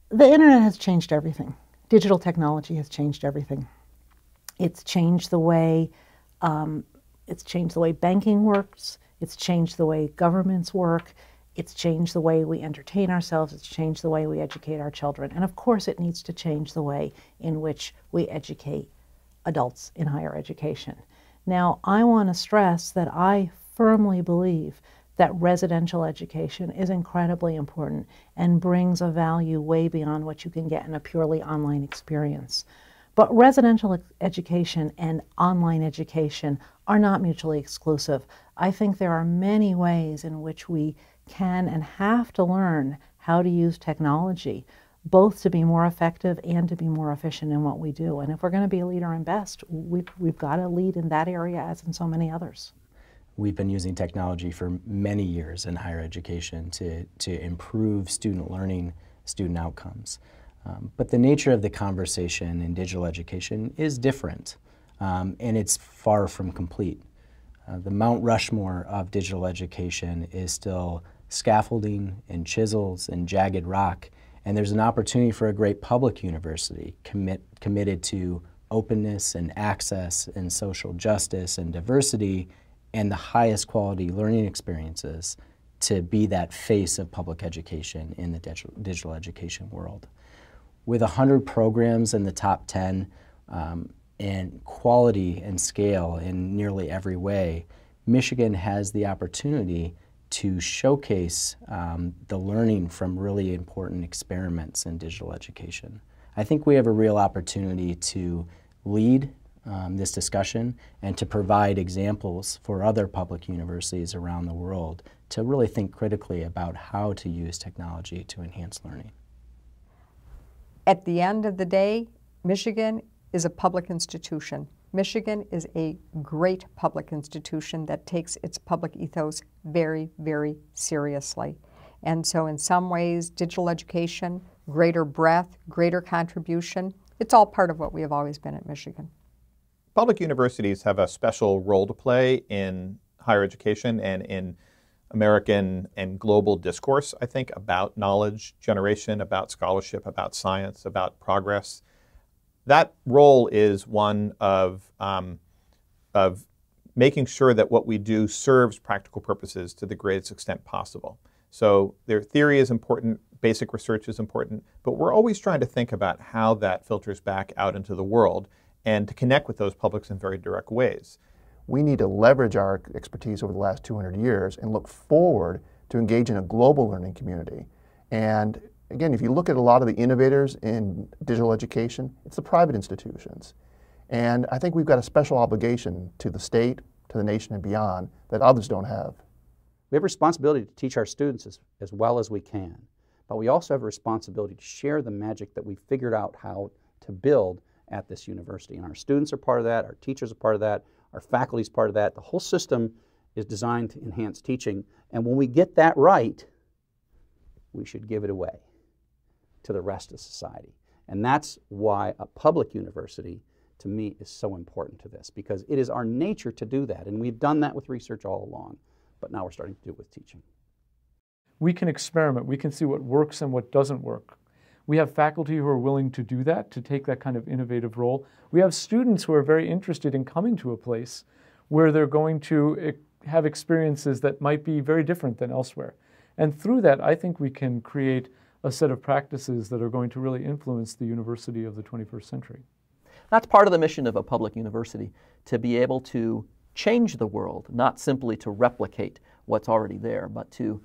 The internet has changed everything. Digital technology has changed everything. It's changed the way banking works. It's changed the way governments work. It's changed the way we entertain ourselves. It's changed the way we educate our children. And of course, it needs to change the way in which we educate adults in higher education. Now, I want to stress that I firmly believe that residential education is incredibly important and brings a value way beyond what you can get in a purely online experience. But residential education and online education are not mutually exclusive. I think there are many ways in which we can and have to learn how to use technology, both to be more effective and to be more efficient in what we do. And if we're going to be a leader in BEST, we've got to lead in that area as in so many others. We've been using technology for many years in higher education to improve student learning, student outcomes. But the nature of the conversation in digital education is different, and it's far from complete. The Mount Rushmore of digital education is still scaffolding and chisels and jagged rock, and there's an opportunity for a great public university committed to openness and access and social justice and diversity and the highest quality learning experiences to be that face of public education in the digital education world. With 100 programs in the top 10 and quality and scale in nearly every way, Michigan has the opportunity to showcase the learning from really important experiments in digital education. I think we have a real opportunity to lead this discussion and to provide examples for other public universities around the world to really think critically about how to use technology to enhance learning. At the end of the day, Michigan is a public institution. Michigan is a great public institution that takes its public ethos very, very seriously. And so in some ways, digital education, greater breadth, greater contribution, it's all part of what we have always been at Michigan. Public universities have a special role to play in higher education and in American and global discourse, I think, about knowledge generation, about scholarship, about science, about progress. That role is one of making sure that what we do serves practical purposes to the greatest extent possible. So their theory is important, basic research is important, but we're always trying to think about how that filters back out into the world and to connect with those publics in very direct ways. We need to leverage our expertise over the last 200 years and look forward to engage in a global learning community. And again, if you look at a lot of the innovators in digital education, it's the private institutions. And I think we've got a special obligation to the state, to the nation and beyond that others don't have. We have a responsibility to teach our students as well as we can, but we also have a responsibility to share the magic that we've figured out how to build at this university. And our students are part of that, our teachers are part of that, our faculty is part of that. The whole system is designed to enhance teaching. And when we get that right, we should give it away to the rest of society. And that's why a public university, to me, is so important to this, because it is our nature to do that. And we've done that with research all along, but now we're starting to do it with teaching. We can experiment. We can see what works and what doesn't work. We have faculty who are willing to do that, to take that kind of innovative role. We have students who are very interested in coming to a place where they're going to have experiences that might be very different than elsewhere. And through that, I think we can create a set of practices that are going to really influence the university of the 21st century. That's part of the mission of a public university, to be able to change the world, not simply to replicate what's already there, but to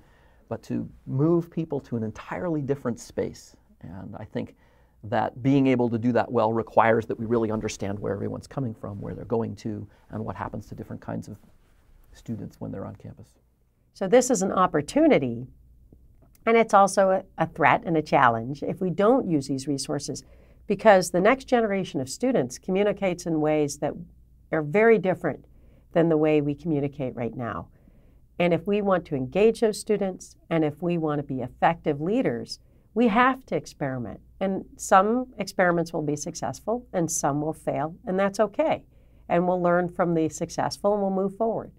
move people to an entirely different space. And I think that being able to do that well requires that we really understand where everyone's coming from, where they're going to, and what happens to different kinds of students when they're on campus. So this is an opportunity, and it's also a threat and a challenge if we don't use these resources, because the next generation of students communicates in ways that are very different than the way we communicate right now. And if we want to engage those students, and if we want to be effective leaders, we have to experiment. And some experiments will be successful and some will fail, and that's okay. And we'll learn from the successful and we'll move forward.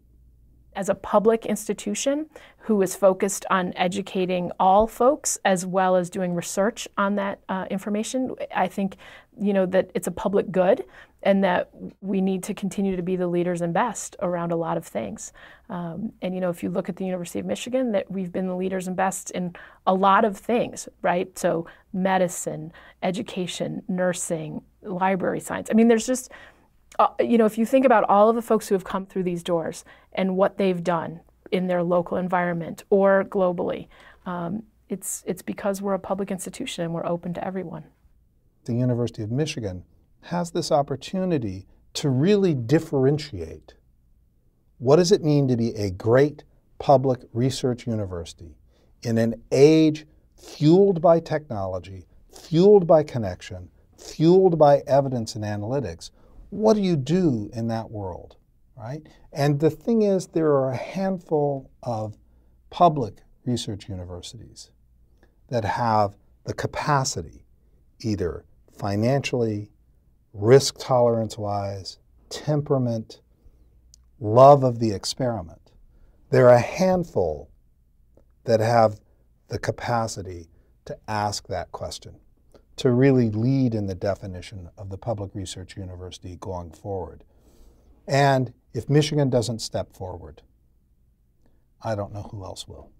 as a public institution who is focused on educating all folks as well as doing research on that information, I think, that it's a public good and that we need to continue to be the leaders and best around a lot of things. And if you look at the University of Michigan, that we've been the leaders and best in a lot of things, right? So medicine, education, nursing, library science. I mean, there's just, if you think about all of the folks who have come through these doors and what they've done in their local environment or globally, it's because we're a public institution and we're open to everyone. The University of Michigan has this opportunity to really differentiate. What does it mean to be a great public research university in an age fueled by technology, fueled by connection, fueled by evidence and analytics? What do you do in that world, right? And the thing is, there are a handful of public research universities that have the capacity, either financially, risk tolerance-wise, temperament, love of the experiment. There are a handful that have the capacity to ask that question, to really lead in the definition of the public research university going forward. And if Michigan doesn't step forward, I don't know who else will.